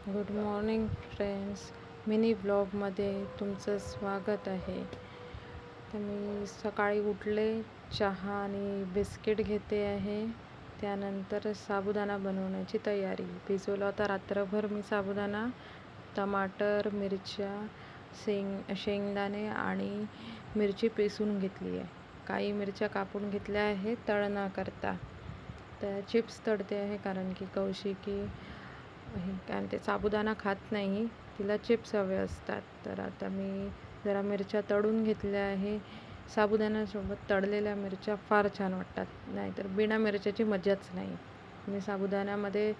Good morning friends, mini ब्लॉगमध्ये तुमचं स्वागत आहे. तर मी सकाळी उठले, चहा आणि बिस्किट घेते आहे. त्यानंतर साबुदाणा बनवण्याची तयारी. भिजवला होता रात्रभर मी साबुदाणा. टमाटर, मिरच्या, शेंगदाणे आणि मिरची पिसून घेतली आहे. काही मिरच्या कापून घेतल्या आहेत तळण्याकरता. तर चिप्स तळते आहे, कारण की कौशिकी कारण ते साबुदाणा खात नाही, तिला चिप्स हवे असतात. तर आता मी जरा मिरच्या तळून घेतल्या आहे. साबुदाण्यासोबत तळलेल्या मिरच्या फार छान वाटतात, नाहीतर बिना मिरच्याची मजाच नाही. मी साबुदाण्यामध्ये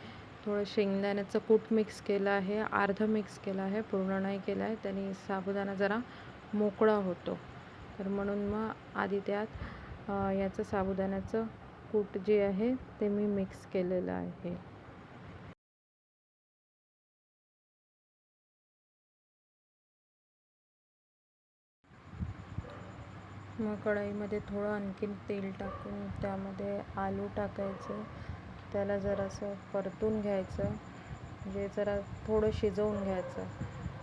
थोडं शेंगदाण्याचं कूट मिक्स केलं आहे, अर्ध मिक्स केलं आहे, पूर्ण नाही केलं आहे. त्याने साबुदाणा जरा मोकळा होतो. तर म्हणून मग आधी त्यात याचं साबुदाण्याचं कूट जे आहे ते मी मिक्स केलेलं आहे. मग कढईमध्ये थोडं आणखीन तेल टाकून त्यामध्ये आलू टाकायचं. त्याला जरासं परतून घ्यायचं, म्हणजे जरा थोडं शिजवून घ्यायचं.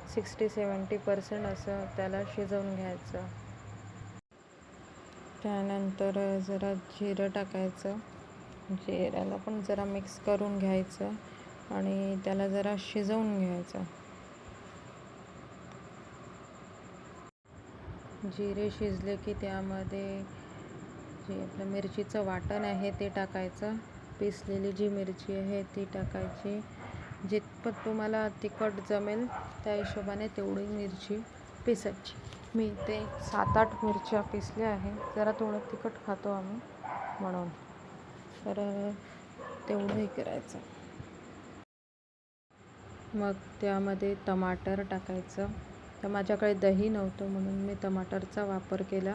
60-70% असं त्याला शिजवून घ्यायचं. त्यानंतर जरा जिरं टाकायचं. जिऱ्याला पण जरा मिक्स करून घ्यायचं आणि त्याला जरा शिजवून घ्यायचं. जिरे शिजले की त्यामध्ये जे आपलं मिरचीचं वाटण आहे ते टाकायचं. पिसलेली जी मिरची आहे ती टाकायची. जितपत तुम्हाला तिखट जमेल त्या हिशोबाने तेवढी मिरची पिसायची. मी ते 7-8 मिरच्या पिसल्या आहे. जरा थोडं तिखट खातो आम्ही म्हणून, तर तेवढं हे करायचं. मग त्यामध्ये टमाटर टाकायचं. तर माझ्याकडे दही नव्हतं म्हणून मी टमाटरचा वापर केला,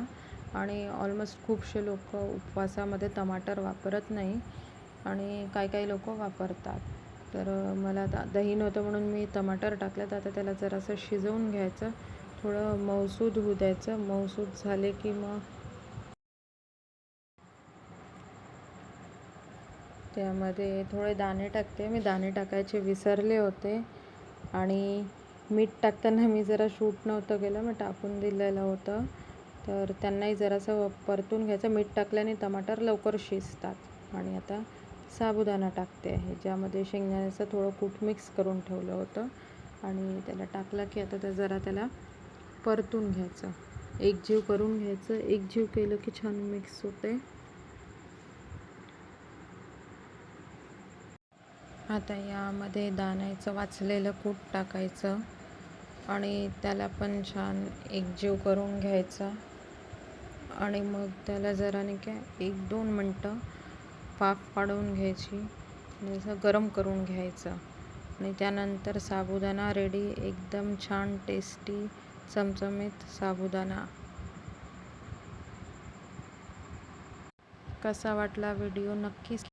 आणि ऑलमोस्ट खूपसे लोक उपवासामध्ये टमाटर वापरत नाही, आणि काही लोक वापरतात. तर मला दही नव्हतं म्हणून मी टमाटर टाकलं. तर आता त्याला जरासं शिजवून घ्यायचं, थोडं मऊसूद होऊ द्यायचं. मऊसूद झाले की मग त्यामध्ये थोडे दाणे टाकते. मी दाणे टाकायचे विसरले होते, आणि मीठ टाकताना मी जरा शूट नव्हतं केलं, मी टाकून दिलेलं होतं. तर त्यांनाही जरासं परतून घ्यायचं. मीठ टाकल्याने टमाटर लवकर शिजतात. आणि आता साबुदाणा टाकते आहे, ज्यामध्ये शेंगदाण्याचं थोडं कूट मिक्स करून ठेवलं होतं, आणि त्याला टाकलं की आता त्याला परतून घ्यायचं. एकजीव करून घ्यायचं. एकजीव केलं की छान मिक्स होते. आता यामध्ये दाण्याचं वाचलेलं कूट टाकायचं, आणि त्याला पण छान एकजीव करून घ्यायचा. आणि मग त्याला जरा नाही काय 1-2 मिनटं पाक पाडून घ्यायची, आणि असं गरम करून घ्यायचं. आणि त्यानंतर साबुदाणा रेडी. एकदम छान टेस्टी चमचमीत साबुदाणा. कसा वाटला व्हिडिओ नक्कीच